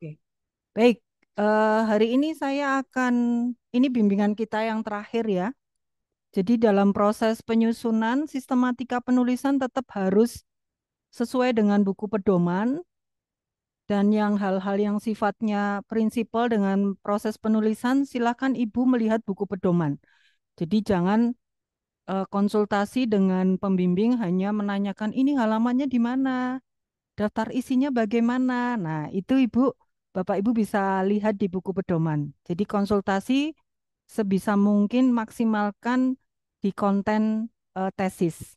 Oke. Baik, hari ini saya akan, ini bimbingan kita yang terakhir ya. Jadi dalam proses penyusunan sistematika penulisan tetap harus sesuai dengan buku pedoman dan yang hal-hal yang sifatnya prinsipal dengan proses penulisan silakan Ibu melihat buku pedoman. Jadi jangan konsultasi dengan pembimbing hanya menanyakan ini halamannya di mana, daftar isinya bagaimana. Nah, itu Bapak Ibu bisa lihat di buku pedoman. Jadi konsultasi sebisa mungkin maksimalkan di konten tesis.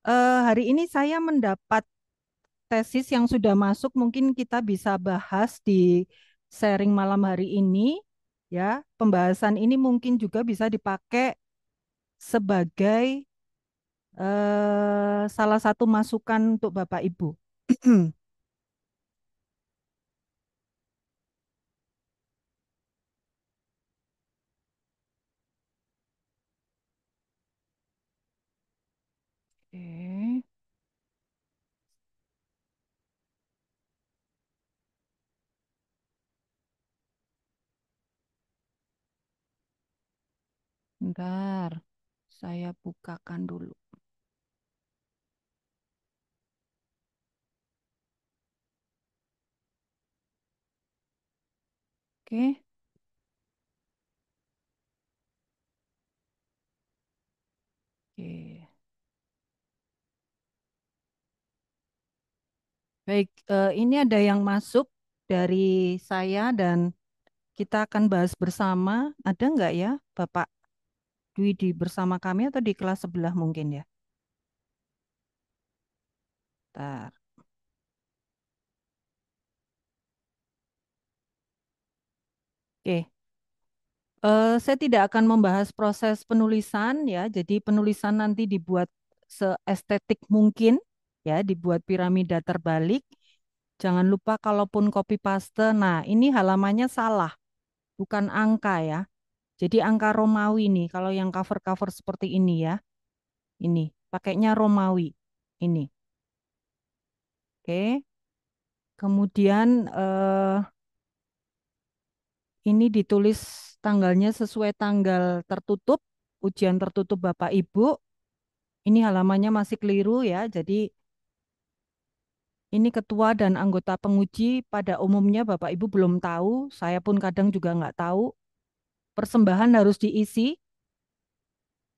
Hari ini saya mendapat tesis yang sudah masuk, mungkin kita bisa bahas di sharing malam hari ini. Ya, pembahasan ini mungkin juga bisa dipakai sebagai salah satu masukan untuk Bapak Ibu. Oke, bentar, saya bukakan dulu. Oke, oke. Baik, ini ada yang masuk dari saya dan kita akan bahas bersama. Ada nggak ya, Bapak Dwi di bersama kami atau di kelas sebelah mungkin ya? Bentar. Oke, saya tidak akan membahas proses penulisan ya. Jadi penulisan nanti dibuat seestetik mungkin ya, dibuat piramida terbalik. Jangan lupa kalaupun copy paste, nah ini halamannya salah, bukan angka ya. Jadi angka Romawi nih, kalau yang cover-cover seperti ini ya, ini pakainya Romawi. Ini, oke. Kemudian ini ditulis tanggalnya sesuai tanggal tertutup, ujian tertutup Bapak Ibu. Ini halamannya masih keliru ya. Jadi ini ketua dan anggota penguji pada umumnya Bapak Ibu belum tahu. Saya pun kadang juga nggak tahu. Persembahan harus diisi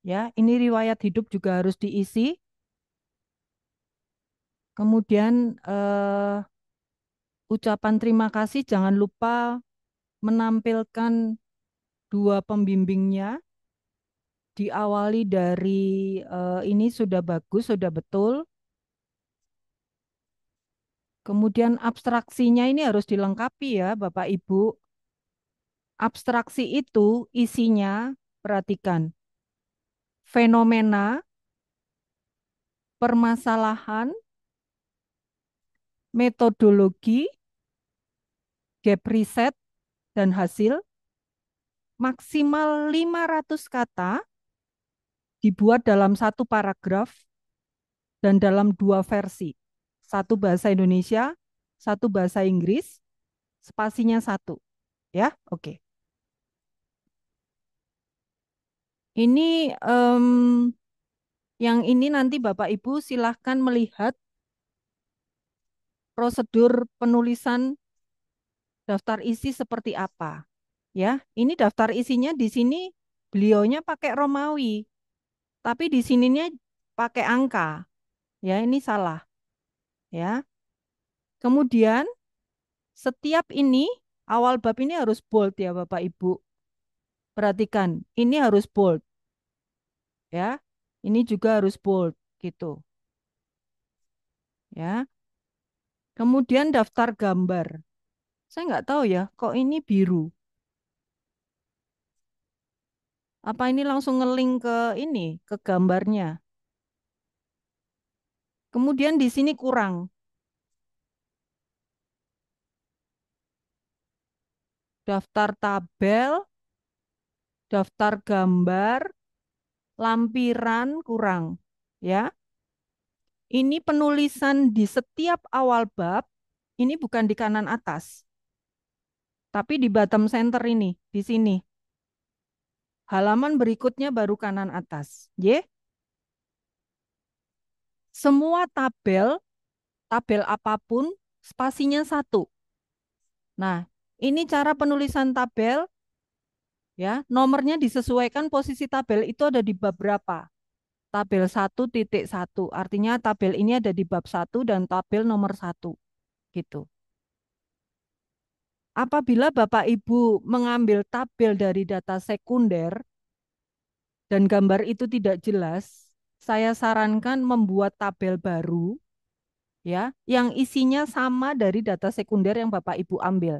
ya. Ini riwayat hidup juga harus diisi. Kemudian ucapan terima kasih jangan lupa menampilkan dua pembimbingnya. Diawali dari ini sudah bagus, sudah betul. Kemudian abstraksinya ini harus dilengkapi ya, Bapak Ibu. Abstraksi itu isinya, perhatikan, fenomena, permasalahan, metodologi, gap riset, dan hasil, maksimal 500 kata, dibuat dalam satu paragraf dan dalam dua versi. Satu bahasa Indonesia, satu bahasa Inggris, spasinya satu. Ya, oke. Ini yang ini nanti Bapak Ibu silahkan melihat prosedur penulisan daftar isi seperti apa. Ya, ini daftar isinya di sini beliaunya pakai Romawi, tapi di sininya pakai angka. Ya, ini salah. Ya. Kemudian setiap ini awal bab ini harus bold ya Bapak Ibu. Perhatikan, ini harus bold ya. Ini juga harus bold gitu ya. Kemudian daftar gambar. Saya nggak tahu ya, kok ini biru. Apa ini langsung ngeling ke ini, ke gambarnya. Kemudian di sini kurang. Daftar tabel, daftar gambar, lampiran kurang. Ya, ini penulisan di setiap awal bab Ini bukan di kanan atas, tapi di bottom center ini, di sini. Halaman berikutnya baru kanan atas. Y, semua tabel, tabel apapun, spasinya satu. Nah, ini cara penulisan tabel, ya. Nomornya disesuaikan posisi tabel itu ada di bab berapa. Tabel 1.1. Artinya tabel ini ada di bab 1 dan tabel nomor 1. Gitu. Apabila Bapak Ibu mengambil tabel dari data sekunder dan gambar itu tidak jelas, saya sarankan membuat tabel baru ya, yang isinya sama dari data sekunder yang Bapak Ibu ambil.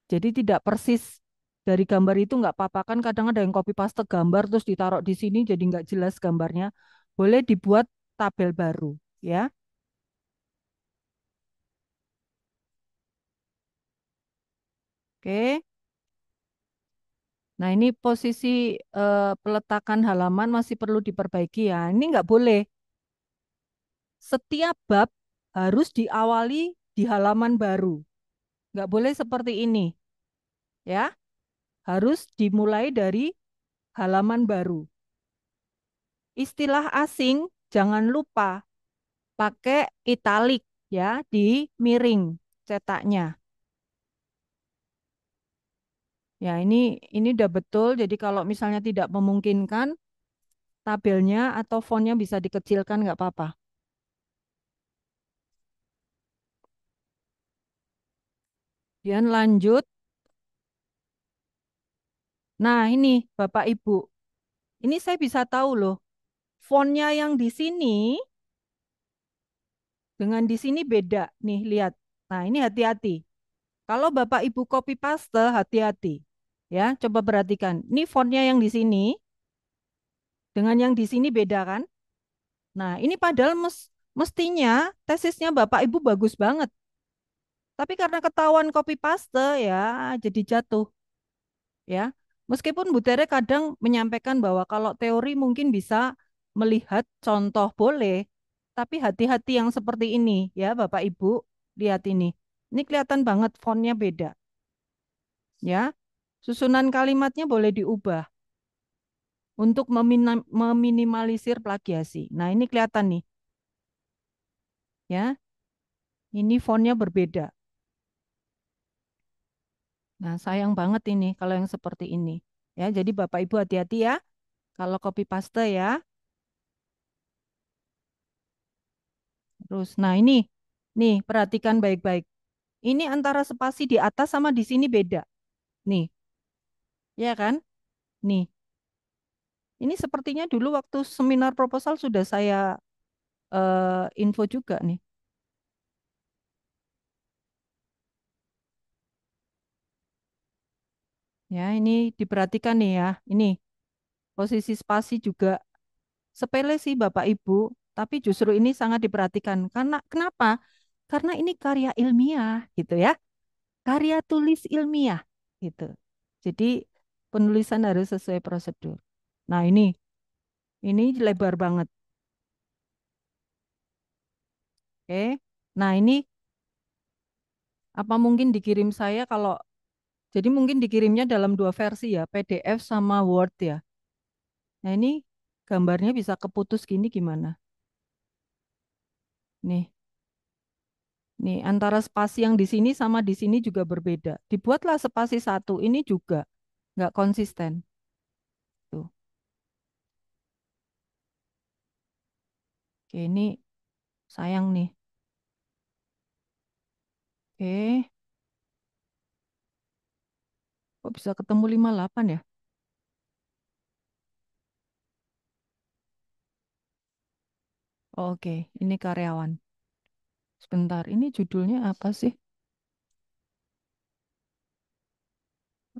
Jadi tidak persis dari gambar itu nggak apa-apa, kan kadang ada yang copy paste gambar terus ditaruh di sini jadi nggak jelas gambarnya. Boleh dibuat tabel baru ya. Oke. Nah, ini posisi peletakan halaman masih perlu diperbaiki ya. Ini nggak boleh. Setiap bab harus diawali di halaman baru. Nggak boleh seperti ini, ya. Harus dimulai dari halaman baru. Istilah asing jangan lupa pakai italik ya di miring cetaknya. Ya, ini udah betul. Jadi kalau misalnya tidak memungkinkan tabelnya atau fontnya bisa dikecilkan nggak apa-apa. Kemudian lanjut. Nah, ini Bapak Ibu. Ini saya bisa tahu loh. Fontnya yang di sini dengan di sini beda. Nih, lihat. Nah, ini hati-hati. Kalau Bapak Ibu copy paste, hati-hati. Ya, coba perhatikan. Ini fontnya yang di sini dengan yang di sini beda kan? Nah, ini padahal mestinya tesisnya Bapak Ibu bagus banget. Tapi karena ketahuan copy paste ya jadi jatuh ya. Meskipun Bu Tere kadang menyampaikan bahwa kalau teori mungkin bisa melihat contoh boleh, tapi hati-hati yang seperti ini ya Bapak Ibu, lihat ini. Ini kelihatan banget fontnya beda ya. Susunan kalimatnya boleh diubah untuk meminimalisir plagiasi. Nah, ini kelihatan nih ya. Ini fontnya berbeda. Nah, sayang banget ini kalau yang seperti ini. Ya, jadi Bapak Ibu hati-hati ya kalau copy paste ya. Terus, nah ini, nih perhatikan baik-baik. Ini antara spasi di atas sama di sini beda. Nih, ya kan? Nih, ini sepertinya dulu waktu seminar proposal sudah saya info juga nih. Ya, ini diperhatikan nih ya. Ini posisi spasi juga sepele sih Bapak Ibu, tapi justru ini sangat diperhatikan. Karena kenapa? Karena ini karya ilmiah gitu ya. Karya tulis ilmiah gitu. Jadi penulisan harus sesuai prosedur. Nah, ini lebar banget. Oke. Nah, ini apa mungkin dikirim saya kalau jadi mungkin dikirimnya dalam dua versi ya, PDF sama Word ya. Nah, ini gambarnya bisa keputus gini gimana? Nih, nih antara spasi yang di sini sama di sini juga berbeda. Dibuatlah spasi satu ini juga nggak konsisten. Tuh. Oke, ini sayang nih. Oke, kok bisa ketemu 58 ya? Oke, ini karyawan. Sebentar, ini judulnya apa sih?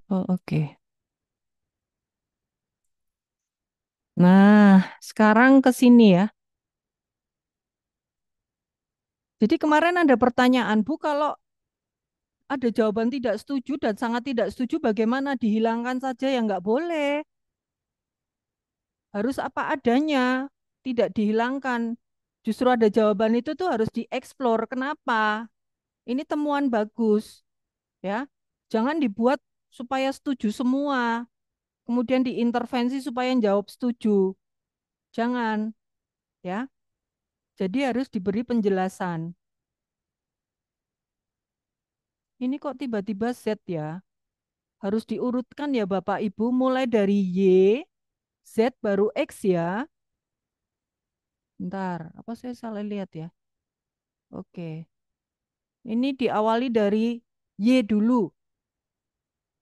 Oh, oke. Nah, sekarang ke sini ya. Jadi kemarin ada pertanyaan, Bu, kalau ada jawaban tidak setuju dan sangat tidak setuju, bagaimana dihilangkan saja ya nggak boleh. Harus apa adanya, tidak dihilangkan. Justru ada jawaban itu tuh harus dieksplor. Kenapa? Ini temuan bagus, ya. Jangan dibuat supaya setuju semua, kemudian diintervensi supaya jawab setuju. Jangan, ya. Jadi harus diberi penjelasan. Ini kok tiba-tiba Z ya? Harus diurutkan ya Bapak Ibu, mulai dari Y, Z baru X ya. Bentar, apa saya salah lihat ya? Oke. Ini diawali dari Y dulu.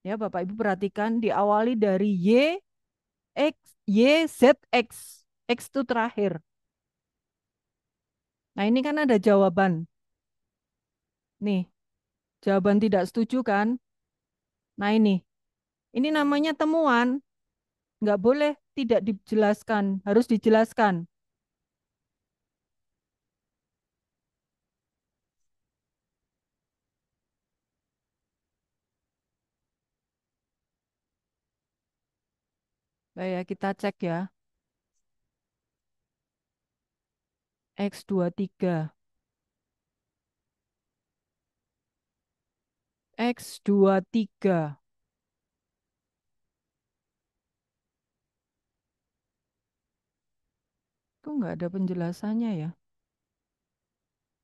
Ya, Bapak Ibu perhatikan diawali dari Y, X, Y, Z, X. X itu terakhir. Nah, ini kan ada jawaban. Nih, jawaban tidak setuju kan? Nah, ini namanya temuan. Nggak boleh tidak dijelaskan, harus dijelaskan. Baik, ya, kita cek ya. X23. X23. Itu nggak ada penjelasannya ya.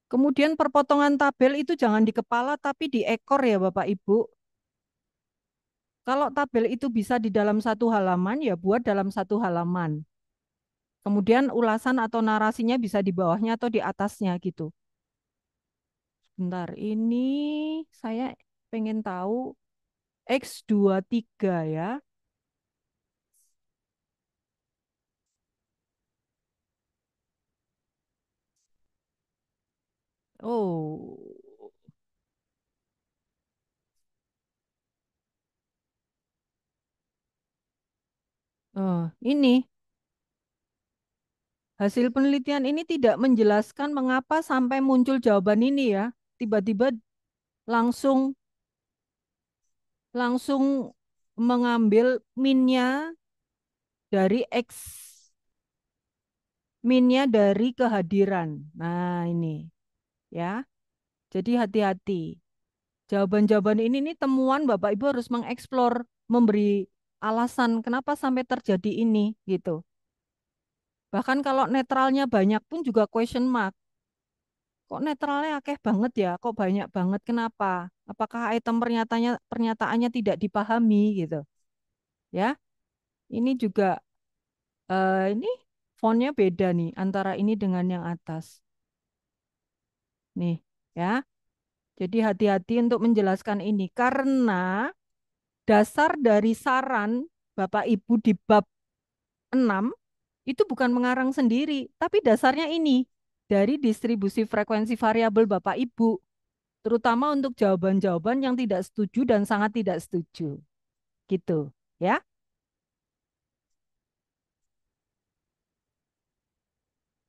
Kemudian perpotongan tabel itu jangan di kepala tapi di ekor ya Bapak Ibu. Kalau tabel itu bisa di dalam satu halaman, ya buat dalam satu halaman. Kemudian ulasan atau narasinya bisa di bawahnya atau di atasnya gitu. Bentar, ini saya pengen tahu X23 ya. Oh, ini hasil penelitian ini tidak menjelaskan mengapa sampai muncul jawaban ini ya. Tiba-tiba langsung langsung mengambil minnya dari X, minnya dari kehadiran. Nah, ini ya. Jadi hati-hati. Jawaban-jawaban ini nih temuan Bapak Ibu harus mengeksplor, memberi alasan kenapa sampai terjadi ini gitu. Bahkan kalau netralnya banyak pun juga question mark. Kok netralnya akeh banget ya? Kok banyak banget? Kenapa? Apakah item pernyataannya tidak dipahami gitu? Ya, ini juga ini fontnya beda nih antara ini dengan yang atas. Nih, ya. Jadi hati-hati untuk menjelaskan ini karena dasar dari saran Bapak Ibu di bab 6 itu bukan mengarang sendiri, tapi dasarnya ini dari distribusi frekuensi variabel Bapak Ibu, terutama untuk jawaban-jawaban yang tidak setuju dan sangat tidak setuju. Gitu, ya.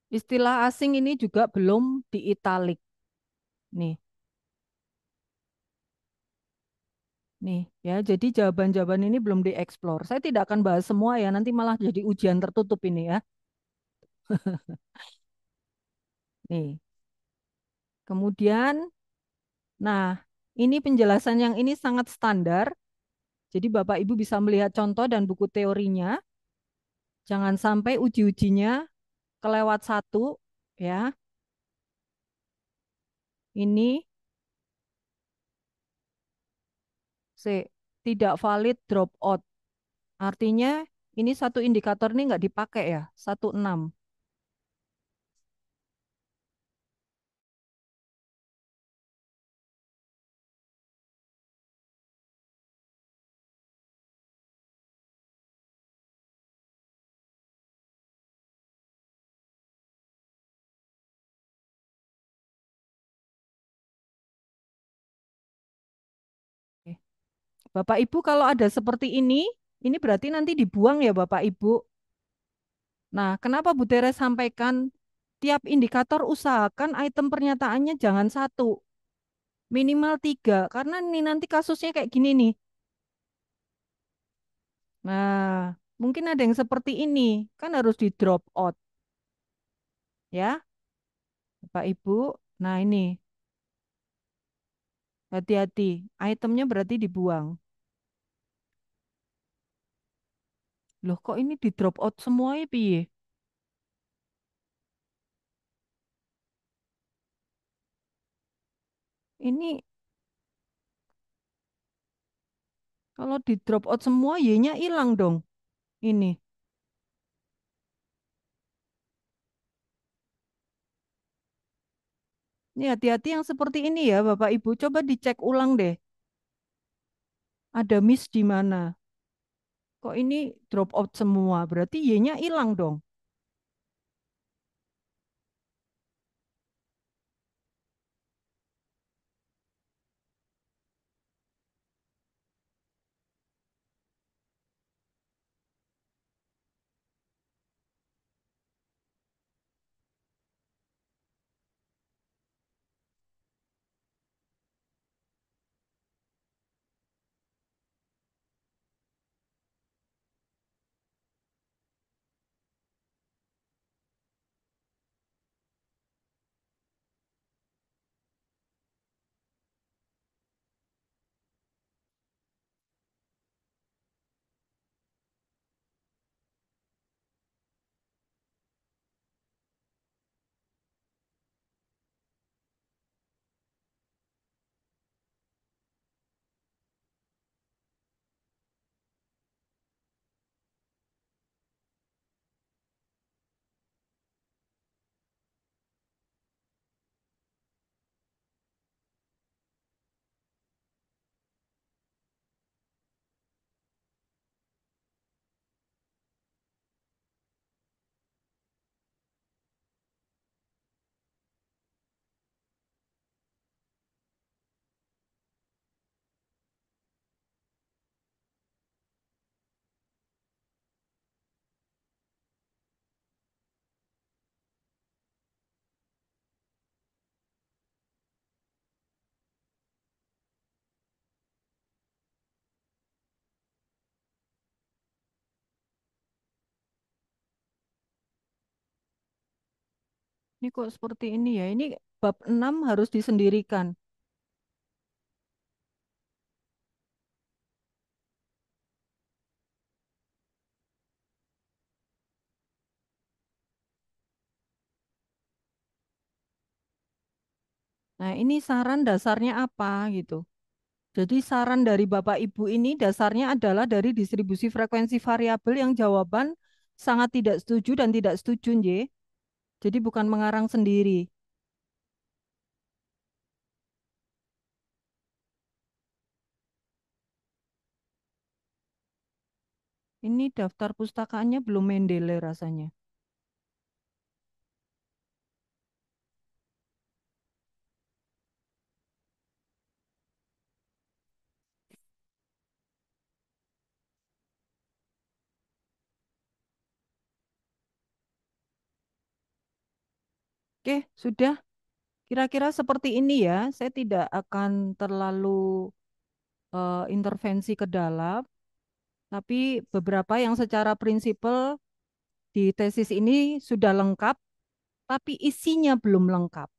Istilah asing ini juga belum di italik. Nih, nih ya. Jadi jawaban-jawaban ini belum dieksplor. Saya tidak akan bahas semua ya, nanti malah jadi ujian tertutup ini ya. Nih. Kemudian, nah, ini penjelasan yang ini sangat standar. Jadi Bapak Ibu bisa melihat contoh dan buku teorinya. Jangan sampai uji-ujinya kelewat satu, ya. Ini C, tidak valid drop out. Artinya ini satu indikator ini nggak dipakai ya, 16. Oke. Bapak Ibu kalau ada seperti ini berarti nanti dibuang ya Bapak Ibu. Nah, kenapa Bu Teres sampaikan tiap indikator usahakan item pernyataannya jangan satu, minimal tiga, karena ini nanti kasusnya kayak gini nih. Nah, mungkin ada yang seperti ini, kan harus di drop out ya, Bapak Ibu. Nah, ini. Hati-hati, itemnya berarti dibuang. Loh, kok ini di drop out semua ya, piye? Ini kalau di drop out semua, Y-nya hilang dong. Ini. Ini hati-hati yang seperti ini ya, Bapak Ibu. Coba dicek ulang deh. Ada miss di mana? Kok ini drop out semua? Berarti Y-nya hilang dong. Ini kok seperti ini ya? Ini bab 6 harus disendirikan. Nah, ini saran dasarnya apa gitu. Jadi saran dari Bapak Ibu ini dasarnya adalah dari distribusi frekuensi variabel yang jawaban sangat tidak setuju dan tidak setuju, Nje. Jadi bukan mengarang sendiri. Ini daftar pustakaannya belum Mendeley rasanya. Oke, sudah. Kira-kira seperti ini ya. Saya tidak akan terlalu intervensi ke dalam, tapi beberapa yang secara prinsipal di tesis ini sudah lengkap, tapi isinya belum lengkap,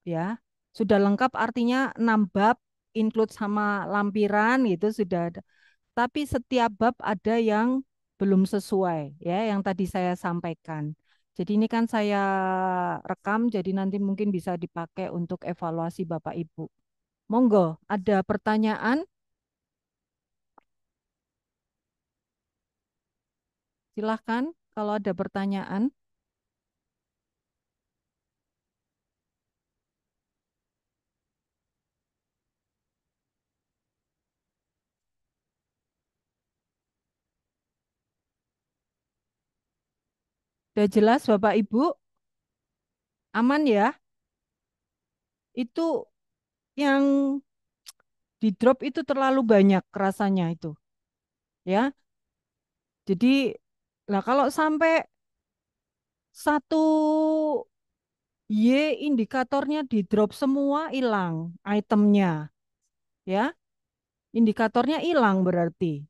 ya. Sudah lengkap artinya 6 bab, include sama lampiran gitu sudah ada. Tapi setiap bab ada yang belum sesuai, ya, yang tadi saya sampaikan. Jadi ini kan saya rekam, jadi nanti mungkin bisa dipakai untuk evaluasi Bapak Ibu. Monggo, ada pertanyaan? Silahkan kalau ada pertanyaan. Sudah jelas Bapak Ibu? Aman ya? Itu yang di drop itu terlalu banyak rasanya itu, ya. Jadi, lah kalau sampai satu Y indikatornya di drop semua hilang itemnya, ya. Indikatornya hilang berarti.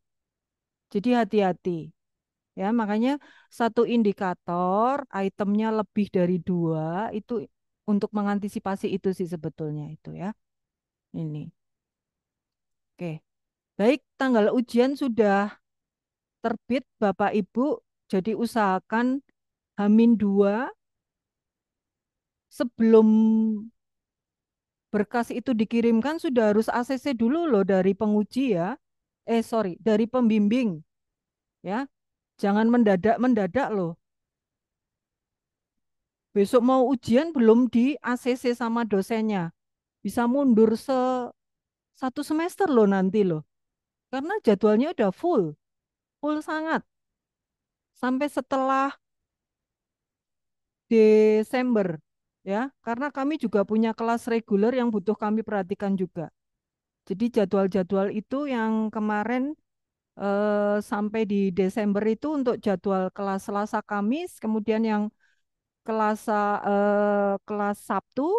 Jadi hati-hati, ya. Makanya satu indikator itemnya lebih dari dua itu untuk mengantisipasi itu sih sebetulnya itu ya. Ini. Oke. Baik, tanggal ujian sudah terbit Bapak Ibu. Jadi usahakan H-2 sebelum berkas itu dikirimkan sudah harus ACC dulu loh dari penguji ya. Sorry, dari pembimbing ya. Jangan mendadak-mendadak loh. Besok mau ujian belum di ACC sama dosennya. Bisa mundur satu semester loh nanti loh. Karena jadwalnya udah full, full sangat. Sampai setelah Desember ya. Karena kami juga punya kelas reguler yang butuh kami perhatikan juga. Jadi jadwal-jadwal itu yang kemarin sampai di Desember itu untuk jadwal kelas Selasa Kamis, kemudian yang kelas Sabtu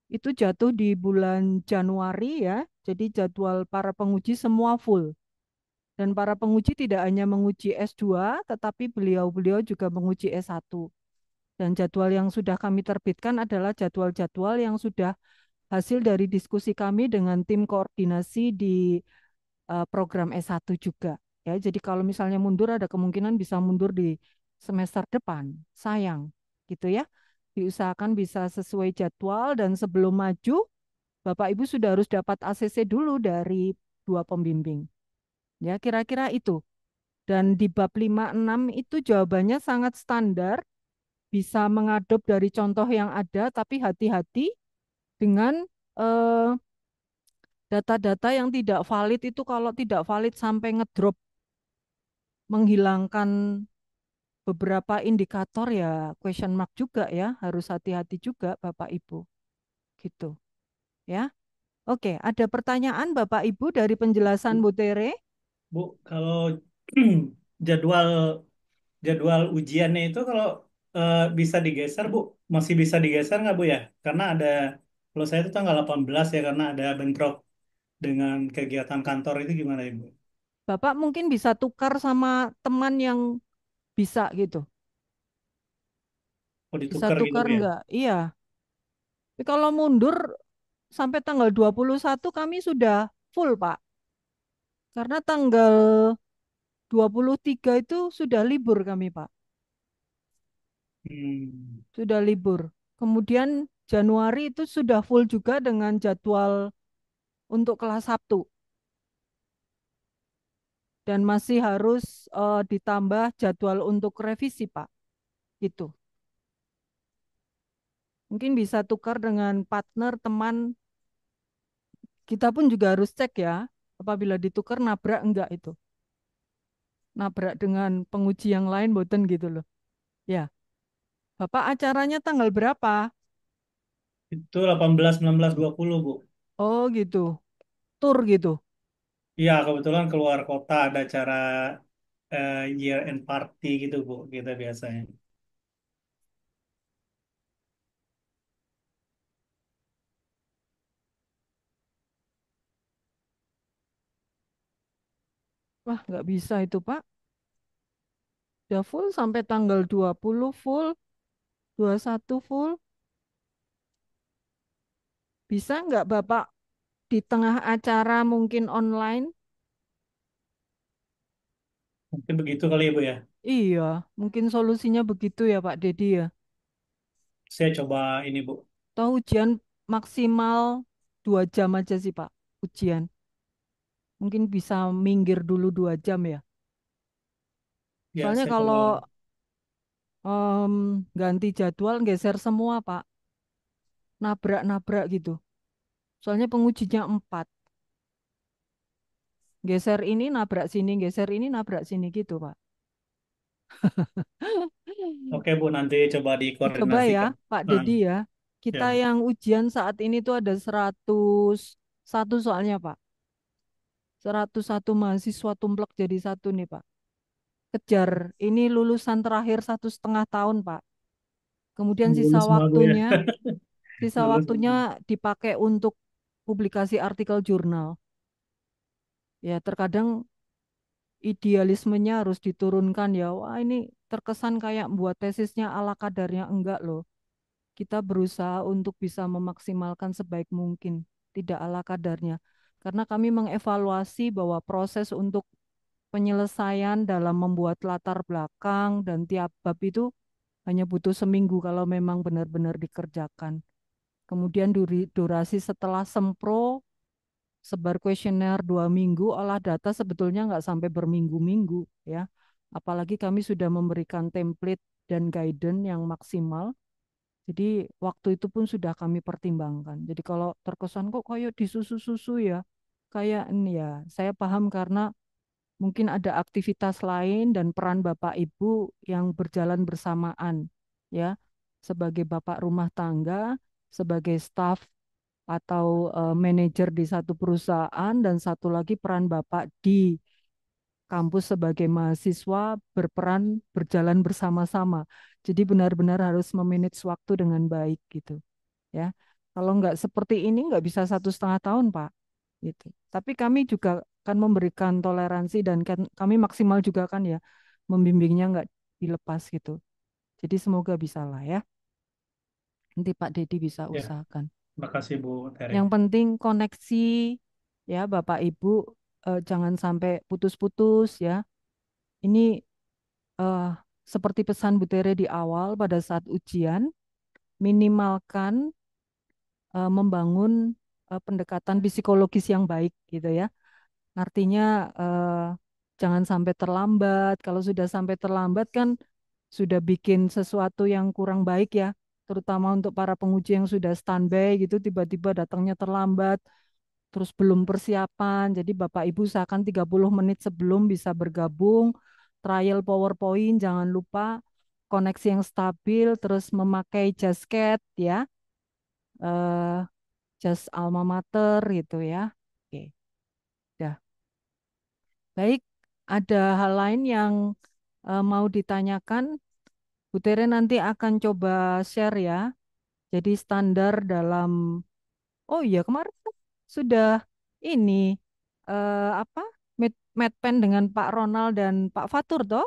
itu jatuh di bulan Januari ya. Jadi jadwal para penguji semua full. Dan para penguji tidak hanya menguji S2, tetapi beliau-beliau juga menguji S1. Dan jadwal yang sudah kami terbitkan adalah jadwal-jadwal yang sudah hasil dari diskusi kami dengan tim koordinasi di program S1 juga. Ya, jadi kalau misalnya mundur ada kemungkinan bisa mundur di semester depan. Sayang, gitu ya. Diusahakan bisa sesuai jadwal dan sebelum maju, Bapak Ibu sudah harus dapat ACC dulu dari dua pembimbing. Ya, kira-kira itu. Dan di bab 5-6 itu jawabannya sangat standar, bisa mengadop dari contoh yang ada, tapi hati-hati dengan eh, data-data yang tidak valid itu kalau tidak valid sampai ngedrop menghilangkan beberapa indikator ya question mark juga ya, harus hati-hati juga Bapak Ibu. Gitu ya. Oke, ada pertanyaan Bapak Ibu dari penjelasan Bu Tere? Bu, kalau jadwal jadwal ujiannya itu kalau bisa digeser, Bu, masih bisa digeser nggak, Bu ya? Karena ada, kalau saya itu tanggal 18 ya, karena ada bentrok dengan kegiatan kantor itu gimana, Ibu? Bapak mungkin bisa tukar sama teman yang bisa gitu. Oh, Bisa ditukar gitu, tukar Bu ya? enggak? Iya. Tapi kalau mundur sampai tanggal 21 kami sudah full, Pak. Karena tanggal 23 itu sudah libur kami, Pak. Hmm. Sudah libur. Kemudian Januari itu sudah full juga dengan jadwal untuk kelas Sabtu. Dan masih harus ditambah jadwal untuk revisi, Pak. Itu. Mungkin bisa tukar dengan partner, teman. Kita pun juga harus cek ya. Apabila ditukar nabrak enggak itu. Nabrak dengan penguji yang lain, boten gitu loh. Ya. Bapak acaranya tanggal berapa? Itu 18, 19, 20, Bu. Oh gitu. Tur gitu. Iya, kebetulan keluar kota ada acara year end party gitu, Bu, kita biasanya. Wah, nggak bisa itu, Pak. Udah full sampai tanggal 20 full, 21 full. Bisa nggak Bapak di tengah acara mungkin online? Mungkin begitu kali ya, Bu ya. Iya, mungkin solusinya begitu ya Pak Dedi ya. Saya coba ini, Bu. Tahu ujian maksimal 2 jam aja sih Pak, ujian. Mungkin bisa minggir dulu 2 jam ya. Ya, Soalnya saya coba. kalau ganti jadwal geser semua Pak, nabrak-nabrak gitu. Soalnya pengujinya 4. Geser ini nabrak sini, geser ini nabrak sini gitu Pak. Oke, Bu, nanti coba Dicoba ya dikoordinasikan. Pak Nah, Dedi ya. ya, Kita Bu. yang ujian saat ini tuh ada 101 soalnya Pak. 101 mahasiswa tumplek jadi satu nih Pak. Kejar, ini lulusan terakhir 1,5 tahun Pak. Kemudian Lulus semua, Bu ya. sisa Lulus waktunya semua. dipakai untuk publikasi artikel jurnal. Ya terkadang idealismenya harus diturunkan ya. Wah ini terkesan kayak buat tesisnya ala kadarnya enggak loh. Kita berusaha untuk bisa memaksimalkan sebaik mungkin. tidak ala kadarnya. Karena kami mengevaluasi bahwa proses untuk penyelesaian dalam membuat latar belakang dan tiap bab itu hanya butuh seminggu kalau memang benar-benar dikerjakan. Kemudian durasi setelah sempro, sebar kuesioner 2 minggu, olah data sebetulnya nggak sampai berminggu-minggu ya. Apalagi kami sudah memberikan template dan guidance yang maksimal. Jadi waktu itu pun sudah kami pertimbangkan. Jadi kalau terkesan kok kayak disusu-susu ya, kayak ini ya, saya paham karena mungkin ada aktivitas lain dan peran Bapak Ibu yang berjalan bersamaan ya, sebagai bapak rumah tangga, sebagai staf atau manajer di satu perusahaan dan satu lagi peran Bapak di kampus sebagai mahasiswa berperan berjalan bersama-sama. Jadi benar-benar harus memanage waktu dengan baik gitu ya. Kalau nggak seperti ini nggak bisa 1,5 tahun Pak gitu. Tapi kami juga akan memberikan toleransi dan kami maksimal juga kan ya membimbingnya nggak dilepas gitu. Jadi semoga bisa lah ya. Nanti Pak Dedi bisa Ya, usahakan. makasih Bu Tere. Yang penting koneksi ya Bapak Ibu, jangan sampai putus-putus ya. Ini eh, seperti pesan Bu Tere di awal pada saat ujian, minimalkan membangun pendekatan psikologis yang baik gitu ya. Artinya jangan sampai terlambat. Kalau sudah sampai terlambat kan sudah bikin sesuatu yang kurang baik ya, terutama untuk para penguji yang sudah standby gitu, tiba-tiba datangnya terlambat, terus belum persiapan. Jadi Bapak Ibu usahakan 30 menit sebelum bisa bergabung, trial PowerPoint, jangan lupa koneksi yang stabil, terus memakai jasket ya, eh, jas alma mater gitu ya. Oke, dah. Baik, ada hal lain yang mau ditanyakan? Bu Tere nanti akan coba share ya. Jadi standar dalam, oh iya kemarin kan sudah ini apa? Medpen dengan Pak Ronald dan Pak Fatur toh?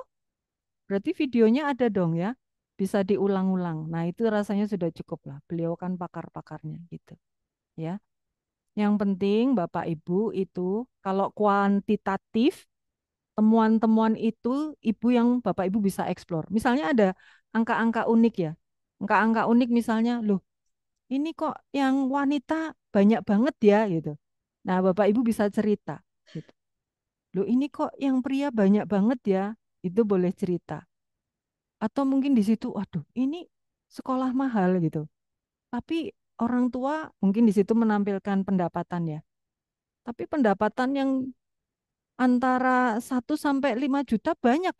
Berarti videonya ada dong ya. Bisa diulang-ulang. Nah, itu rasanya sudah cukup lah. Beliau kan pakar-pakarnya gitu ya. Yang penting Bapak Ibu itu kalau kuantitatif temuan-temuan itu ibu yang Bapak Ibu bisa eksplor. Misalnya ada angka-angka unik ya. Angka-angka unik misalnya, loh ini kok yang wanita banyak banget ya gitu. Nah Bapak Ibu bisa cerita gitu. Loh ini kok yang pria banyak banget ya. Itu boleh cerita. Atau mungkin di situ, waduh ini sekolah mahal gitu. Tapi orang tua mungkin di situ menampilkan pendapatan ya. Tapi pendapatan yang antara 1 sampai 5 juta banyak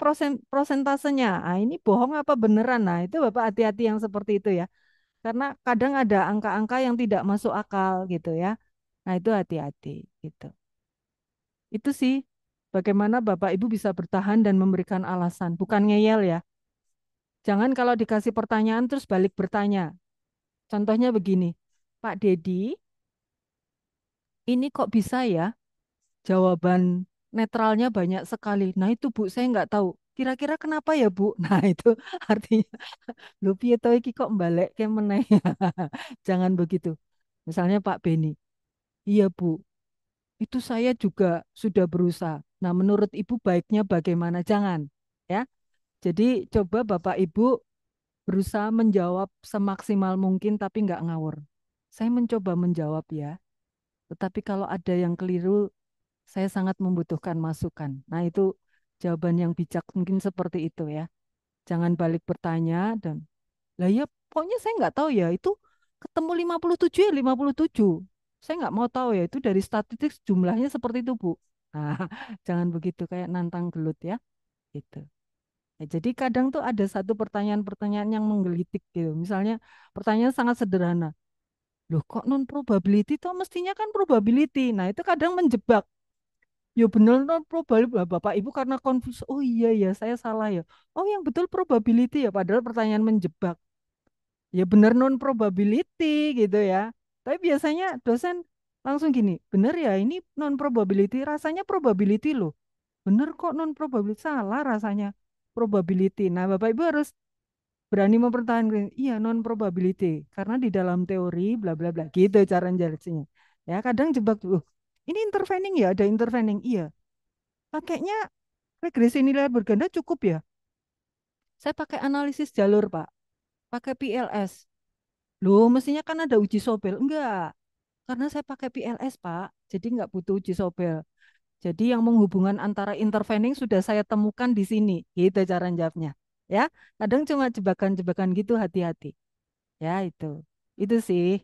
prosentasenya. Ah, ini bohong apa beneran? Nah, itu Bapak hati-hati yang seperti itu ya. Karena kadang ada angka-angka yang tidak masuk akal gitu ya. Nah, itu hati-hati gitu. Itu sih bagaimana Bapak Ibu bisa bertahan dan memberikan alasan, bukan ngeyel ya. Jangan kalau dikasih pertanyaan terus balik bertanya. Contohnya begini, Pak Dedi, ini kok bisa ya jawaban netralnya banyak sekali. Nah itu Bu, saya nggak tahu. Kira-kira kenapa ya Bu? Nah itu artinya, lu piye to iki kok balik ke meneh. Jangan begitu. Misalnya Pak Beni, iya Bu, itu saya juga sudah berusaha. Nah menurut Ibu baiknya bagaimana? Jangan. Ya, jadi coba Bapak Ibu berusaha menjawab semaksimal mungkin tapi nggak ngawur. Saya mencoba menjawab ya, tetapi kalau ada yang keliru saya sangat membutuhkan masukan. Nah, itu jawaban yang bijak mungkin seperti itu ya. Jangan balik bertanya dan lah ya pokoknya saya nggak tahu ya itu ketemu 57 ya 57. Saya nggak mau tahu ya itu dari statistik jumlahnya seperti itu Bu. Nah, jangan begitu kayak nantang gelut ya gitu. Ya, jadi kadang tuh ada satu pertanyaan-pertanyaan yang menggelitik gitu. Misalnya pertanyaan sangat sederhana. Loh kok non probability toh mestinya kan probability. Nah, itu kadang menjebak. Ya bener non probability Bapak Ibu karena confuse. Oh iya ya saya salah ya. Oh yang betul probability ya padahal pertanyaan menjebak. Ya bener non probability gitu ya. Tapi biasanya dosen langsung gini, bener ya ini non probability rasanya probability loh. Bener kok non probability salah rasanya probability. Nah Bapak Ibu harus berani mempertahankan iya non probability karena di dalam teori bla bla bla gitu cara jelasinnya. Ya, kadang jebak dulu. Ini intervening ya, ada intervening. Iya. Pakainya regresi nilai berganda cukup ya. Saya pakai analisis jalur, Pak. Pakai PLS. Loh, mestinya kan ada uji sobel. Enggak. Karena saya pakai PLS, Pak. Jadi enggak butuh uji sobel. Jadi yang menghubungkan antara intervening sudah saya temukan di sini. Gitu cara jawabnya. Ya, kadang cuma jebakan-jebakan gitu, hati-hati. Ya, itu. Itu sih.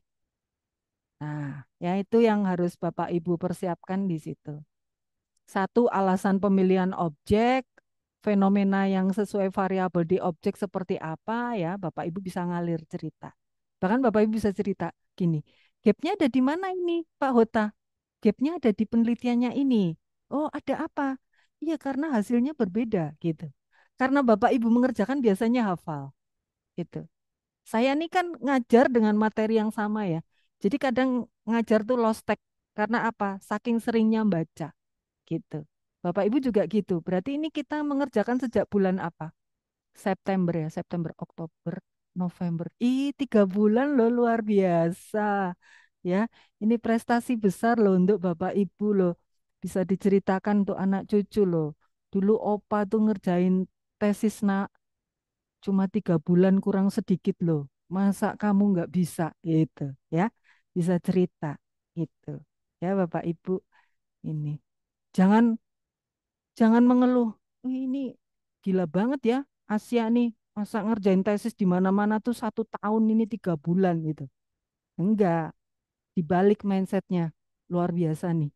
Nah, ya itu yang harus Bapak Ibu persiapkan di situ. Satu, alasan pemilihan objek, fenomena yang sesuai variabel di objek seperti apa ya, Bapak Ibu bisa ngalir cerita. Bahkan Bapak Ibu bisa cerita gini, gapnya ada di mana ini Pak Hota? Gapnya ada di penelitiannya ini. Oh, ada apa? Iya, karena hasilnya berbeda gitu. Karena Bapak Ibu mengerjakan biasanya hafal gitu. Saya ini kan ngajar dengan materi yang sama ya. Jadi kadang ngajar tuh lost tag karena apa? Saking seringnya baca gitu. Bapak Ibu juga gitu. Berarti ini kita mengerjakan sejak bulan apa? September ya, September, Oktober, November. 3 bulan loh, luar biasa. Ya, ini prestasi besar loh untuk Bapak Ibu loh. Bisa diceritakan untuk anak cucu loh. Dulu Opa tuh ngerjain tesis nak cuma 3 bulan kurang sedikit loh. Masa kamu nggak bisa gitu ya? Bisa cerita gitu. Ya Bapak Ibu ini. Jangan jangan mengeluh. "Wih, ini gila banget ya Asia nih. Masa ngerjain tesis di mana-mana tuh 1 tahun ini 3 bulan gitu. Enggak, dibalik mindsetnya luar biasa nih.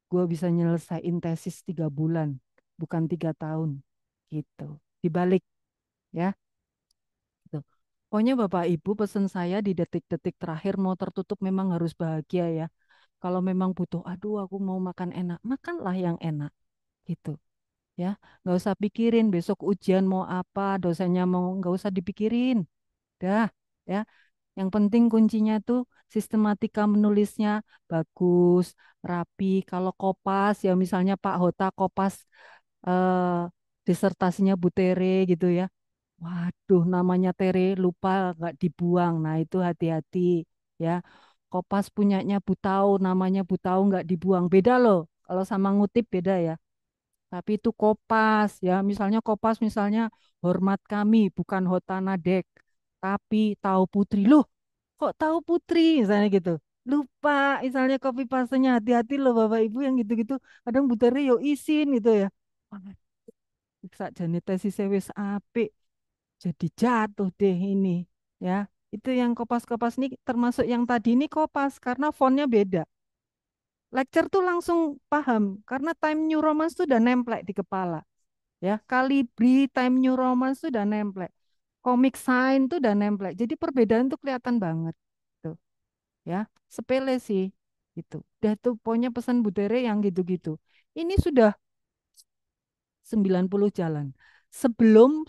Gue bisa nyelesain tesis 3 bulan, bukan 3 tahun gitu. Dibalik ya. Gitu. Pokoknya Bapak Ibu pesan saya di detik-detik terakhir mau tertutup memang harus bahagia ya. Kalau memang butuh, aduh aku mau makan enak, makanlah yang enak gitu ya. Nggak usah pikirin besok ujian mau apa, dosennya mau nggak usah dipikirin. Dah ya. Yang penting kuncinya tuh sistematika menulisnya bagus, rapi. Kalau kopas ya misalnya Pak Hota kopas eh, disertasinya Bu Tere gitu ya. Waduh, namanya Tere lupa nggak dibuang. Nah, itu hati-hati ya. Kopas punyanya Butau, namanya Butau nggak dibuang. Beda loh. Kalau sama ngutip beda ya. Tapi itu Kopas ya. Misalnya Kopas misalnya hormat kami bukan Hotanadek, tapi tahu Putri. Loh, kok tahu Putri misalnya gitu. Lupa misalnya copy paste-nya hati-hati loh Bapak Ibu yang gitu-gitu. Kadang Bu Tere yo izin gitu ya. Wah, sakjane tesise wis apik jadi jatuh deh ini ya. Itu yang kopas-kopas ini termasuk yang tadi ini kopas karena fontnya beda. Lecture tuh langsung paham karena Time New Romance tuh udah nemplek di kepala ya. Calibri Time New Romance tuh udah nemplek. Comic Sign tuh udah nemplek. Jadi perbedaan tuh kelihatan banget tuh ya. Sepele sih itu. Udah tuh pokoknya pesan Bu Tere yang gitu-gitu. Ini sudah 90 jalan.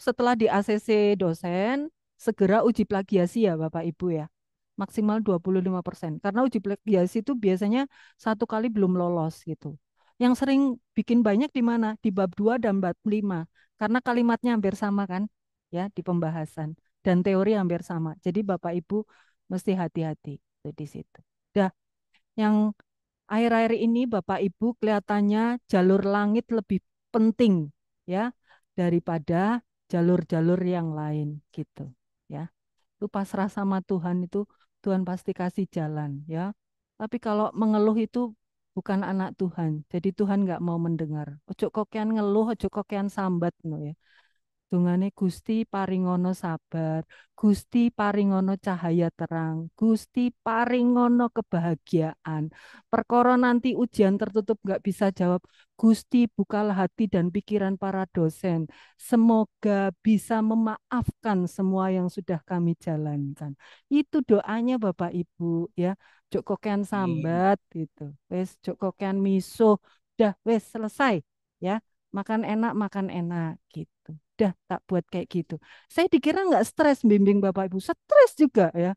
Setelah di ACC dosen, segera uji plagiasi ya Bapak Ibu ya. Maksimal 25%. Karena uji plagiasi itu biasanya 1 kali belum lolos gitu. Yang sering bikin banyak di mana? Di bab 2 dan bab 5. Karena kalimatnya hampir sama kan ya di pembahasan. Dan teori hampir sama. Jadi Bapak Ibu mesti hati-hati tuh di situ. Dah, yang akhir-akhir ini Bapak Ibu kelihatannya jalur langit lebih penting ya daripada jalur-jalur yang lain gitu ya. Itu pasrah sama Tuhan itu Tuhan pasti kasih jalan ya. Tapi kalau mengeluh itu bukan anak Tuhan. Jadi Tuhan nggak mau mendengar. Ojo kokean ngeluh, ojo kokean sambat no ya. Dungane Gusti paringono sabar, Gusti paringono cahaya terang, Gusti paringono kebahagiaan. Perkara nanti ujian tertutup nggak bisa jawab, Gusti bukalah hati dan pikiran para dosen. Semoga bisa memaafkan semua yang sudah kami jalankan. Itu doanya Bapak Ibu ya. Jok kokean Amin. sambat gitu. Wes jok kokean misuh. Dah wes selesai ya. Makan enak gitu. Udah tak buat kayak gitu. Saya dikira nggak stres bimbing Bapak Ibu. Stres juga ya.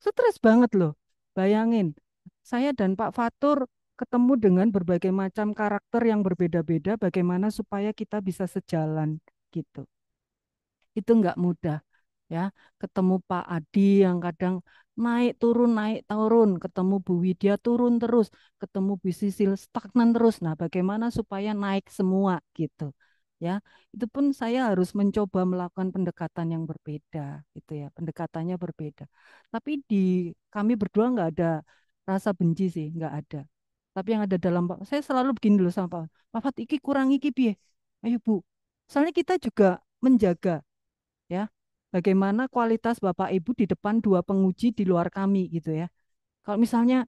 Stres banget loh. Bayangin, saya dan Pak Fatur ketemu dengan berbagai macam karakter yang berbeda-beda. Bagaimana supaya kita bisa sejalan gitu. Itu nggak mudah ya. Ketemu Pak Adi yang kadang naik turun, ketemu Bu Widya turun terus, ketemu Bu Sisil stagnan terus. Nah, bagaimana supaya naik semua gitu. Ya, itu pun saya harus mencoba melakukan pendekatan yang berbeda gitu ya, pendekatannya berbeda. Tapi di kami berdua nggak ada rasa benci sih, nggak ada. Tapi yang ada dalam saya selalu begini dulu sama Pak Fat, iki kurang iki piye. Ayo Bu. Soalnya kita juga menjaga ya bagaimana kualitas Bapak Ibu di depan dua penguji di luar kami gitu ya. Kalau misalnya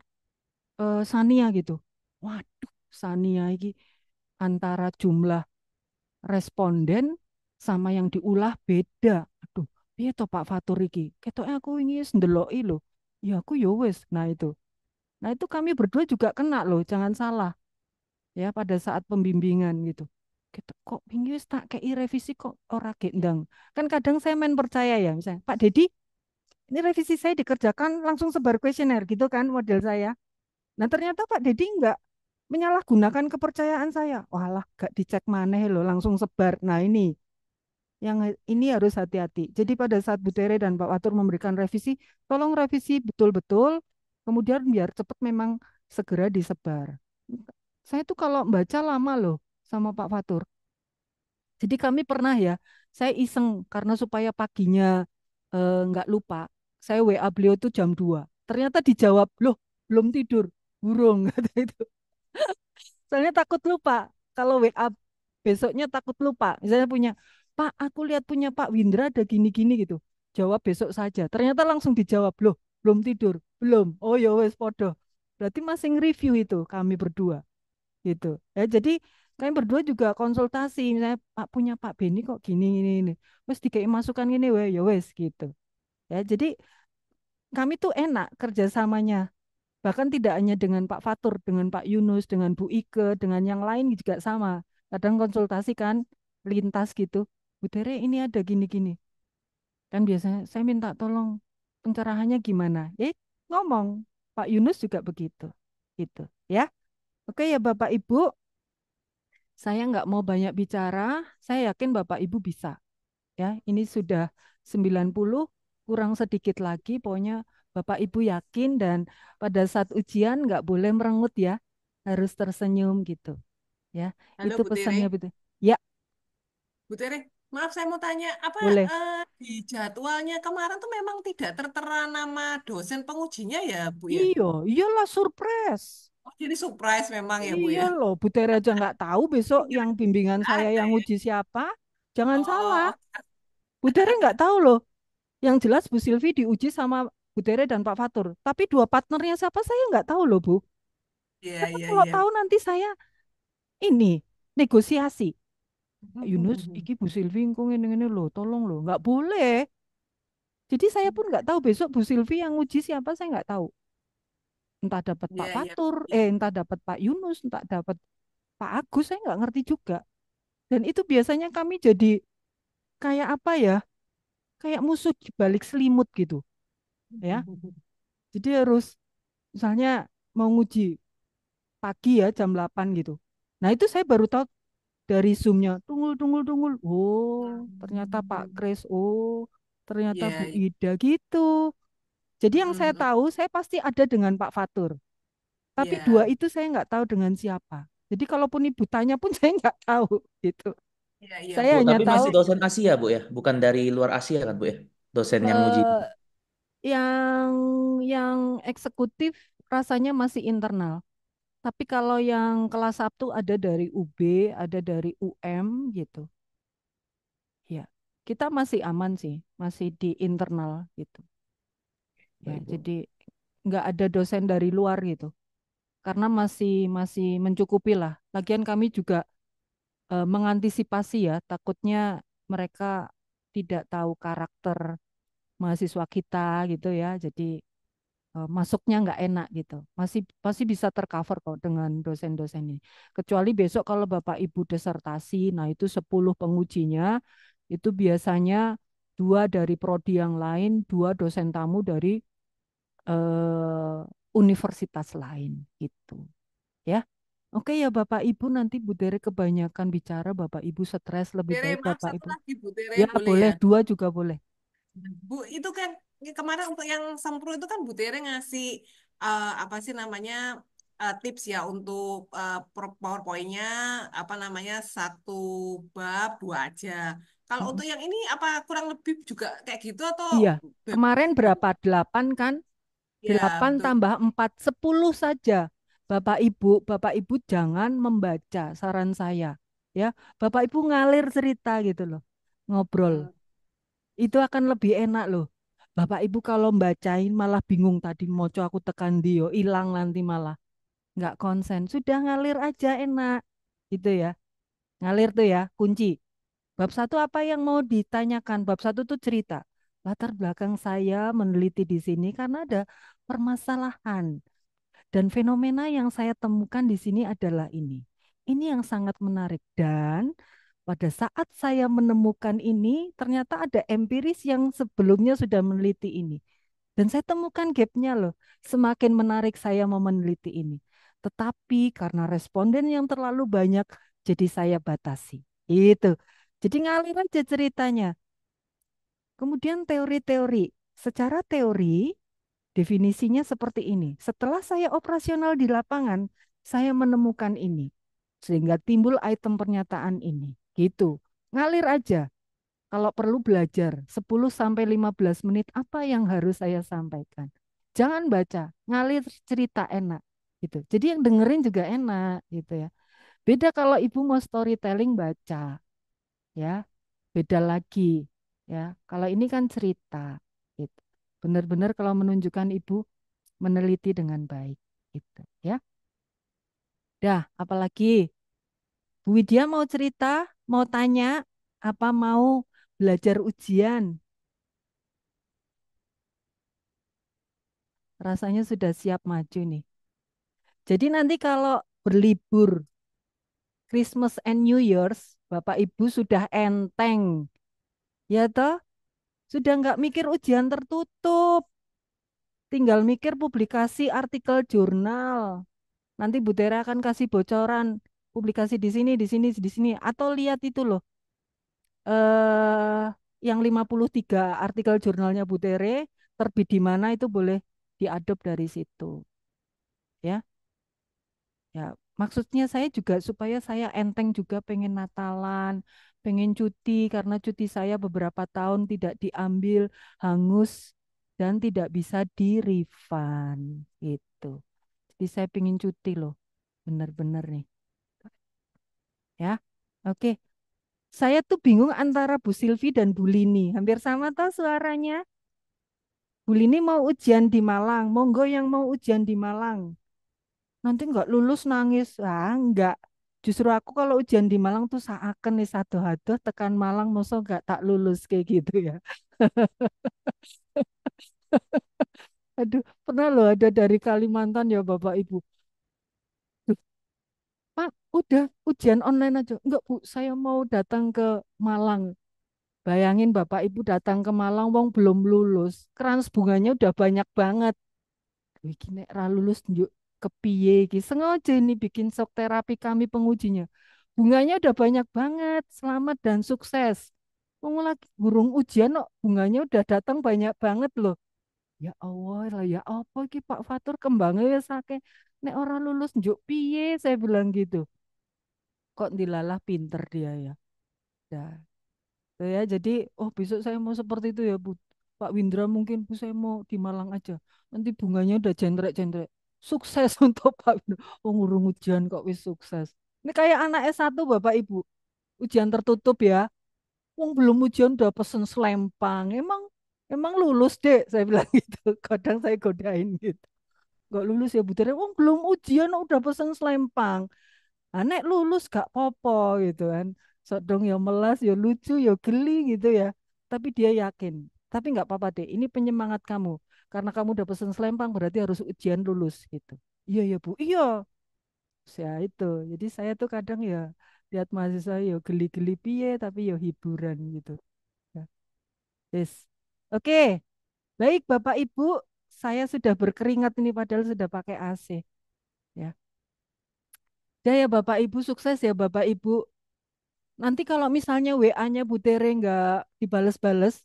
Sania gitu, waduh Sania ini antara jumlah responden sama yang diulah beda. Aduh, piye to Pak Fatur iki? Ketoke aku wingi wis ndeloki lho. Ya aku ya wis. Nah itu. Nah itu kami berdua juga kena loh, jangan salah ya pada saat pembimbingan gitu. Gitu, kok wingi wis tak kei revisi kok ora gendang. Kan kadang saya main percaya ya, misalnya Pak Dedi ini revisi saya dikerjakan langsung sebar kuesioner gitu kan model saya. Nah ternyata Pak Dedi enggak menyalahgunakan kepercayaan saya. Walah, gak dicek maneh loh, langsung sebar. Nah ini harus hati-hati. Jadi pada saat Bu Tere dan Pak Watur memberikan revisi, tolong revisi betul-betul, kemudian biar cepat memang segera disebar. Saya tuh kalau baca lama loh sama Pak Fatur. Jadi kami pernah ya, saya iseng karena supaya paginya nggak lupa, saya WA beliau tuh jam 2. Ternyata dijawab, loh belum tidur, burung kata itu. Soalnya takut lupa. Kalau WA besoknya takut lupa. Misalnya punya, Pak aku lihat punya Pak Windra ada gini-gini gitu. Jawab besok saja. Ternyata langsung dijawab, loh belum tidur, belum. Oh ya wes podo. Berarti masih nge-review itu kami berdua gitu. Ya jadi kami berdua juga konsultasi misalnya Pak punya Pak Beni kok gini gini ini. Wes dikai masukan gini we ya wes gitu. Ya jadi kami tuh enak kerjasamanya. Bahkan tidak hanya dengan Pak Fatur, dengan Pak Yunus, dengan Bu Ike, dengan yang lain juga sama. Kadang konsultasi kan lintas gitu. Bu Tere ini ada gini-gini. Kan biasanya saya minta tolong pencerahannya gimana. Ngomong Pak Yunus juga begitu. Gitu ya. Oke ya Bapak Ibu, saya nggak mau banyak bicara. Saya yakin Bapak Ibu bisa. Ya, ini sudah 90, kurang sedikit lagi. Pokoknya Bapak Ibu yakin dan pada saat ujian nggak boleh merengut ya. Harus tersenyum gitu. Ya, Halo itu Bu pesannya Tere. betul. Ya, Bu Tere, maaf saya mau tanya, apa boleh. di jadwalnya kemarin tuh memang tidak tertera nama dosen pengujinya ya Bu ya? Iya, iyalah surprise. Oh, jadi surprise memang ya Bu Iya ya? loh, Bu Tere aja nggak tahu besok Kira yang bimbingan nggak saya ada yang ya? uji siapa. Jangan salah. Oh, Bu Tere nggak tahu loh. Yang jelas Bu Silvi diuji sama Bu Tere dan Pak Fatur. Tapi dua partnernya siapa saya nggak tahu loh Bu. iya Karena iya kalau iya. tahu nanti saya ini negosiasi. Pak Yunus, iki Bu Silvi engko ngene-ngene loh, tolong loh, nggak boleh. Jadi saya pun nggak tahu besok Bu Silvi yang uji siapa saya nggak tahu. Entah dapat Pak Iya iya. Fatur, Iya. entah dapat Pak Yunus, entah dapat Pak Agus, saya nggak ngerti juga. Dan itu biasanya kami jadi kayak apa ya, kayak musuh di balik selimut gitu, ya. Jadi harus misalnya mau nguji pagi ya jam 8 gitu. Nah itu saya baru tahu dari Zoom-nya, tungul, tungul, tungul. Oh, ternyata Pak Kris. Oh, ternyata Iya Bu iya. Ida gitu. Jadi yang saya Mm-mm. tahu, saya pasti ada dengan Pak Fatur. Tapi dua Iya itu saya nggak tahu dengan siapa. Jadi kalaupun ibu tanya pun saya nggak tahu gitu. iya iya Saya Bu. Bu, hanya tapi tahu masih dosen Asia, Bu ya? Bukan dari luar Asia kan, Bu ya? Dosen yang nguji. eh, yang eksekutif rasanya masih internal. Tapi kalau yang kelas Sabtu ada dari UB, ada dari UM gitu. Ya, kita masih aman sih, masih di internal gitu. Ya, Baik, Bu. jadi nggak ada dosen dari luar gitu. Karena masih masih mencukupi lah. Lagian kami juga mengantisipasi ya, takutnya mereka tidak tahu karakter mahasiswa kita gitu ya. Jadi masuknya nggak enak gitu. Masih pasti bisa tercover kok dengan dosen-dosen ini. Kecuali besok kalau Bapak Ibu disertasi, nah itu 10 pengujinya, itu biasanya dua dari prodi yang lain, dua dosen tamu dari universitas lain gitu. Ya. Oke ya Bapak Ibu, nanti Bu Tere kebanyakan bicara, Bapak Ibu stres, lebih Tere, baik maaf Bapak satu Ibu. lagi Bu Tere Ya boleh boleh, ya? dua juga boleh. Bu, itu kan ini kemarin untuk yang sempro itu kan Bu Tere ngasih apa sih namanya tips ya untuk PowerPoint-nya apa namanya satu bab dua aja. Kalau Mm-mm. untuk yang ini apa kurang lebih juga kayak gitu atau Iya, kemarin bebas? berapa? 8 kan? Ya 8 betul. tambah 4, 10 saja. Bapak Ibu jangan membaca saran saya. Ya, Bapak Ibu ngalir cerita gitu loh. Ngobrol. Hmm. Itu akan lebih enak loh. Bapak Ibu kalau bacain malah bingung tadi moco aku tekan dio, hilang nanti malah nggak konsen. Sudah ngalir aja enak. Gitu ya. Ngalir tuh ya, kunci. Bab satu apa yang mau ditanyakan? Bab satu tuh cerita. Latar belakang saya meneliti di sini karena ada permasalahan. Dan fenomena yang saya temukan di sini adalah ini. Ini yang sangat menarik. Dan pada saat saya menemukan ini, ternyata ada empiris yang sebelumnya sudah meneliti ini. Dan saya temukan gapnya loh. Semakin menarik saya mau meneliti ini. Tetapi karena responden yang terlalu banyak, jadi saya batasi. Itu. Jadi ngalir aja ceritanya. Kemudian teori-teori. Secara teori, definisinya seperti ini. Setelah saya operasional di lapangan, saya menemukan ini. Sehingga timbul item pernyataan ini. Gitu. Ngalir aja. Kalau perlu belajar 10 sampai 15 menit apa yang harus saya sampaikan. Jangan baca, ngalir cerita enak gitu. Jadi yang dengerin juga enak gitu ya. Beda kalau Ibu mau storytelling baca ya. Beda lagi ya. Kalau ini kan cerita gitu. Benar-benar kalau menunjukkan Ibu meneliti dengan baik gitu ya. Dah, apalagi Bu Widya mau cerita, mau tanya, apa mau belajar ujian? Rasanya sudah siap maju nih. Jadi nanti kalau berlibur Christmas and New Year's, Bapak Ibu sudah enteng, ya toh? Sudah nggak mikir ujian tertutup, tinggal mikir publikasi artikel jurnal. Nanti Bu Tera akan kasih bocoran publikasi di sini, di sini. Atau lihat itu loh, yang 53 artikel jurnalnya Bu Tere, terbit di mana itu boleh diadop dari situ. Ya. Ya, maksudnya saya juga supaya saya enteng juga pengen Natalan, pengen cuti karena cuti saya beberapa tahun tidak diambil, hangus dan tidak bisa di-refund gitu. Jadi saya pengen cuti loh, bener-bener nih. Ya, oke. Saya tuh bingung antara Bu Silvi dan Bu Lini. Hampir sama toh suaranya. Bu Lini mau ujian di Malang, monggo yang mau ujian di Malang. Nanti nggak lulus nangis. Ah, enggak. Justru aku kalau ujian di Malang tuh seakan nih satu haduh tekan Malang masa nggak tak lulus kayak gitu ya. Aduh, pernah loh ada dari Kalimantan ya Bapak Ibu. Duh, Pak, udah ujian online aja. Enggak Bu, saya mau datang ke Malang. Bayangin Bapak Ibu datang ke Malang, wong belum lulus. Krans bunganya udah banyak banget. Iki nek ra lulus njuk kepiye iki. Sengaja ini bikin shock terapi kami pengujinya. Bunganya udah banyak banget. Selamat dan sukses. Wong lagi burung ujian kok bunganya udah datang banyak banget loh. Ya Allah lah ya apa iki Pak Fatur kembangnya ya sake. Nek orang lulus njuk piye saya bilang gitu. Kok dilalah pinter dia ya. Dah. Tuh ya, jadi oh besok saya mau seperti itu ya Bu. Pak Windra mungkin Bu saya mau di Malang aja. Nanti bunganya udah jendrek-jendrek. Sukses untuk Pak Windra. Oh ngurung ujian kok wis sukses. Ini kayak anak S1 Bapak Ibu. Ujian tertutup ya. Wong belum ujian udah pesen selempang. Emang lulus dek saya bilang gitu. Kadang saya godain gitu. Gak lulus ya Bu Tere. Wong belum ujian udah pesen selempang. Nek lulus gak popo gitu kan. Sodong ya melas, ya lucu, ya geli gitu ya. Tapi dia yakin. Tapi nggak apa-apa deh, ini penyemangat kamu. Karena kamu udah pesen selempang berarti harus ujian lulus gitu. Iya ya Bu, iya. Ya itu. Jadi saya tuh kadang ya lihat mahasiswa ya geli-geli piye tapi ya hiburan gitu. Ya. Yes. Oke, baik Bapak Ibu, saya sudah berkeringat ini padahal sudah pakai AC. Ya. Ya ya Bapak Ibu sukses ya Bapak Ibu. Nanti kalau misalnya WA-nya Bu Tere nggak dibales-bales,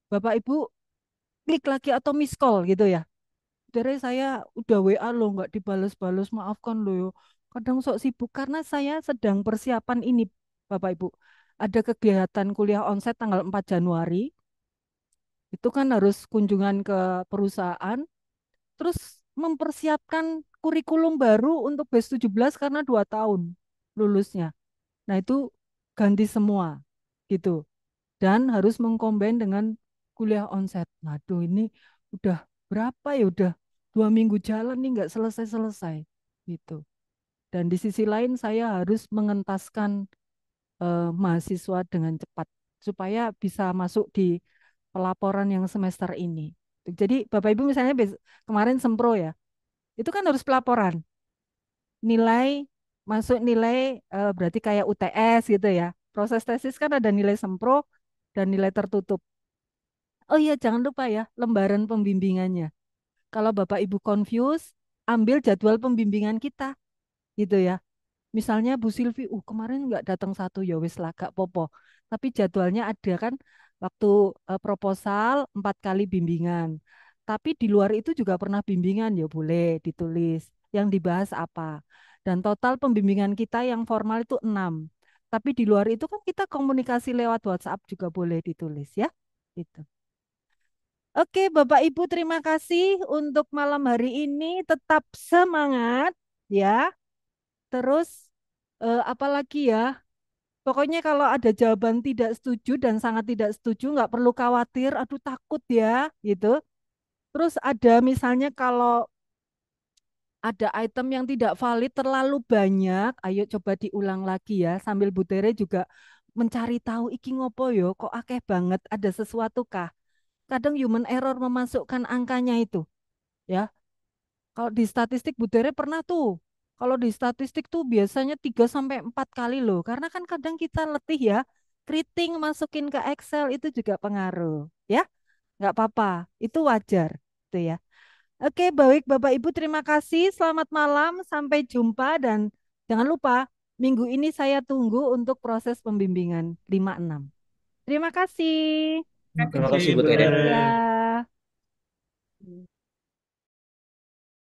Bapak Ibu klik lagi atau miss call gitu ya. Dari saya udah WA loh nggak dibales-bales, maafkan loh yo. Kadang sok sibuk karena saya sedang persiapan ini, Bapak Ibu. Ada kegiatan kuliah onsite tanggal 4 Januari. Itu kan harus kunjungan ke perusahaan, terus mempersiapkan kurikulum baru untuk batch 17 karena 2 tahun lulusnya. Nah, itu ganti semua gitu. Dan harus mengcombine dengan kuliah onsite. Waduh, ini udah berapa ya? Udah 2 minggu jalan nih nggak selesai-selesai gitu. Dan di sisi lain saya harus mengentaskan mahasiswa dengan cepat supaya bisa masuk di pelaporan yang semester ini. Jadi Bapak Ibu misalnya kemarin sempro ya, itu kan harus pelaporan. Nilai masuk nilai berarti kayak UTS gitu ya. Proses tesis kan ada nilai sempro dan nilai tertutup. Oh iya, jangan lupa ya, lembaran pembimbingannya. Kalau Bapak Ibu confuse, ambil jadwal pembimbingan kita, gitu ya. Misalnya Bu Silvi, kemarin nggak datang satu, ya wis lah, gak popo. Tapi jadwalnya ada kan, waktu proposal 4 kali bimbingan. Tapi di luar itu juga pernah bimbingan, ya boleh ditulis. Yang dibahas apa. Dan total pembimbingan kita yang formal itu 6. Tapi di luar itu kan kita komunikasi lewat WhatsApp juga boleh ditulis ya. Itu. Oke, Bapak Ibu, terima kasih untuk malam hari ini. Tetap semangat ya. Terus apalagi ya? Pokoknya kalau ada jawaban tidak setuju dan sangat tidak setuju, nggak perlu khawatir. Aduh takut ya, gitu. Terus ada misalnya kalau ada item yang tidak valid terlalu banyak, ayo coba diulang lagi ya. Sambil Bu Tere juga mencari tahu iki ngopo yo, kok akeh banget, ada sesuatu kah? Kadang human error memasukkan angkanya itu, ya. Kalau di statistik Bu Tere pernah tuh. Kalau di statistik tuh biasanya 3 sampai 4 kali loh. Karena kan kadang kita letih ya. Keriting masukin ke Excel itu juga pengaruh, ya. Nggak apa-apa, itu wajar, tuh ya. Oke, baik Bapak Ibu, terima kasih. Selamat malam, sampai jumpa dan jangan lupa minggu ini saya tunggu untuk proses pembimbingan 5-6. Terima kasih. Terima Terima kasih kasih Bu Bu Tere. Tere. Ya.